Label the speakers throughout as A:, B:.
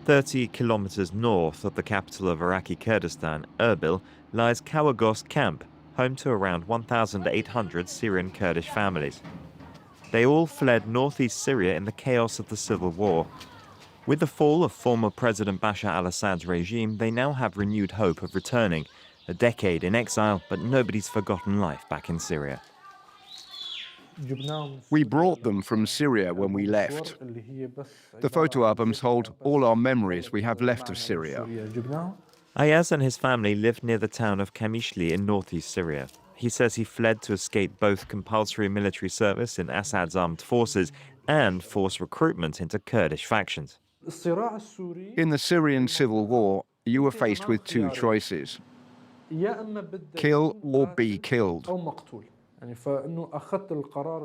A: 30 kilometers north of the capital of Iraqi Kurdistan, Erbil, lies Kawergosk camp, home to around 1,800 Syrian Kurdish families. They all fled northeast Syria in the chaos of the civil war. With the fall of former President Bashar al-Assad's regime, they now have renewed hope of returning. A decade in exile, but nobody's forgotten life back in Syria.
B: We brought them from Syria when we left. The photo albums hold all our memories we have left of Syria.
A: Ayaz and his family live near the town of Kamishli in northeast Syria. He says he fled to escape both compulsory military service in Assad's armed forces and forced recruitment into Kurdish factions.
B: In the Syrian civil war, you were faced with two choices: kill or be killed.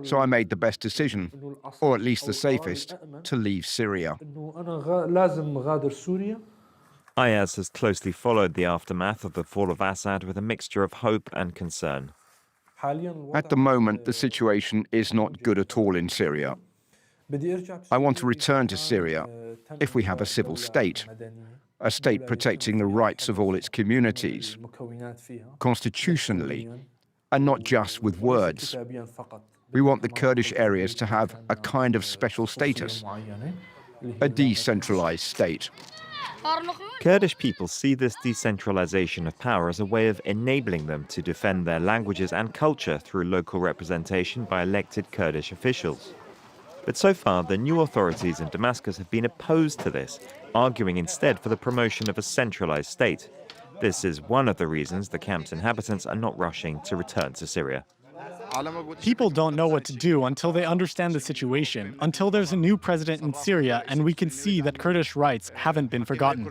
B: So I made the best decision, or at least the safest, to leave Syria.
A: Ayaz has closely followed the aftermath of the fall of Assad with a mixture of hope and concern.
B: At the moment, the situation is not good at all in Syria. I want to return to Syria if we have a civil state, a state protecting the rights of all its communities, constitutionally, and not just with words. We want the Kurdish areas to have a kind of special status, a decentralized state.
A: Kurdish people see this decentralization of power as a way of enabling them to defend their languages and culture through local representation by elected Kurdish officials. But so far, the new authorities in Damascus have been opposed to this, arguing instead for the promotion of a centralized state. This is one of the reasons the camp's inhabitants are not rushing to return to Syria.
C: People don't know what to do until they understand the situation, until there's a new president in Syria and we can see that Kurdish rights haven't been forgotten.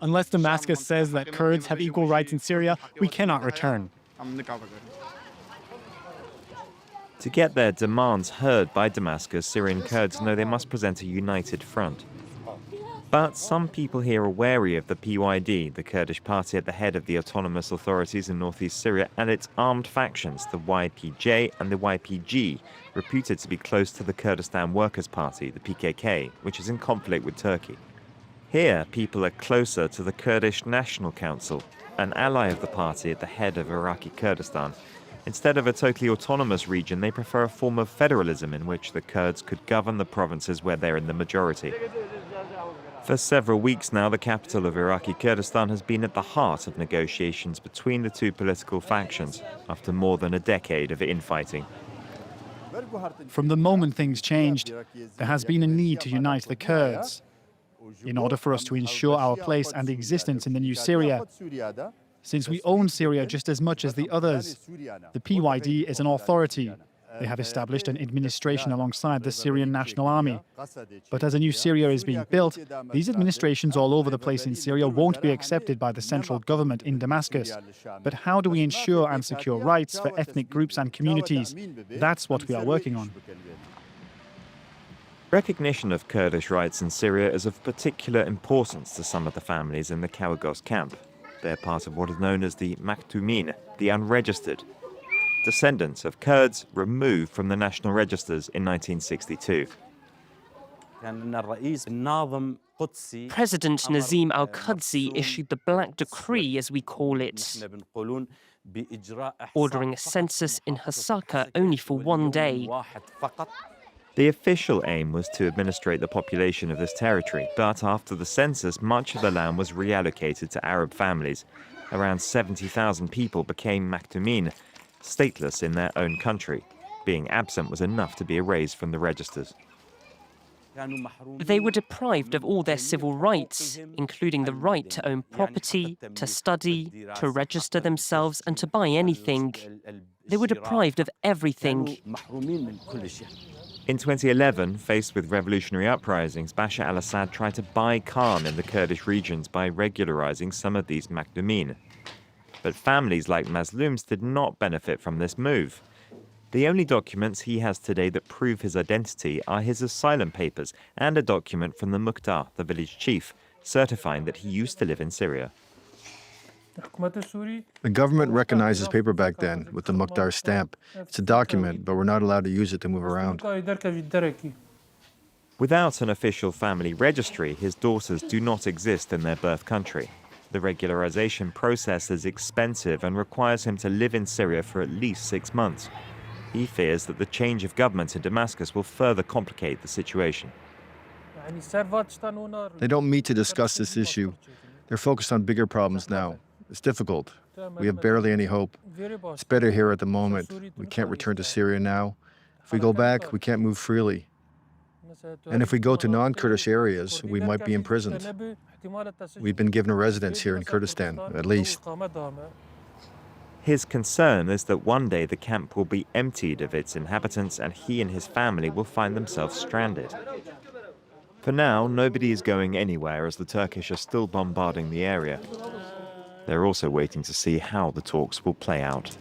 C: Unless Damascus says that Kurds have equal rights in Syria, we cannot return.
A: To get their demands heard by Damascus, Syrian Kurds know they must present a united front. But some people here are wary of the PYD, the Kurdish party at the head of the autonomous authorities in northeast Syria, and its armed factions, the YPJ and the YPG, reputed to be close to the Kurdistan Workers' Party, the PKK, which is in conflict with Turkey. Here, people are closer to the Kurdish National Council, an ally of the party at the head of Iraqi Kurdistan. Instead of a totally autonomous region, they prefer a form of federalism in which the Kurds could govern the provinces where they're in the majority. For several weeks now, the capital of Iraqi Kurdistan has been at the heart of negotiations between the two political factions after more than a decade of infighting.
C: From the moment things changed, there has been a need to unite the Kurds. In order for us to ensure our place and existence in the new Syria, since we own Syria just as much as the others, the PYD is an authority. They have established an administration alongside the Syrian National Army. But as a new Syria is being built, these administrations all over the place in Syria won't be accepted by the central government in Damascus. But how do we ensure and secure rights for ethnic groups and communities? That's what we are working on.
A: Recognition of Kurdish rights in Syria is of particular importance to some of the families in the Kawergosk camp. They're part of what is known as the Maktumin, the unregistered, descendants of Kurds removed from the national registers in 1962.
D: President Nazim al-Qudsi issued the Black Decree, as we call it, ordering a census in Hasaka only for one day.
A: The official aim was to administrate the population of this territory, but after the census, much of the land was reallocated to Arab families. Around 70,000 people became Maktumin, stateless in their own country. Being absent was enough to be erased from the registers.
D: They were deprived of all their civil rights, including the right to own property, to study, to register themselves, and to buy anything. They were deprived of everything.
A: In 2011, faced with revolutionary uprisings, Bashar al-Assad tried to buy calm in the Kurdish regions by regularizing some of these Maktumin. But families like Mazlum's did not benefit from this move. The only documents he has today that prove his identity are his asylum papers and a document from the Mukhtar, the village chief, certifying that he used to live in Syria.
E: The government recognized his paper back then with the Mukhtar stamp. It's a document, but we're not allowed to use it to move around.
A: Without an official family registry, his daughters do not exist in their birth country. The regularization process is expensive and requires him to live in Syria for at least 6 months. He fears that the change of government in Damascus will further complicate the situation.
E: They don't meet to discuss this issue. They're focused on bigger problems now. It's difficult. We have barely any hope. It's better here at the moment. We can't return to Syria now. If we go back, we can't move freely. And if we go to non-Kurdish areas, we might be imprisoned. We've been given a residence here in Kurdistan, at least.
A: His concern is that one day the camp will be emptied of its inhabitants and he and his family will find themselves stranded. For now, nobody is going anywhere as the Turkish are still bombarding the area. They're also waiting to see how the talks will play out.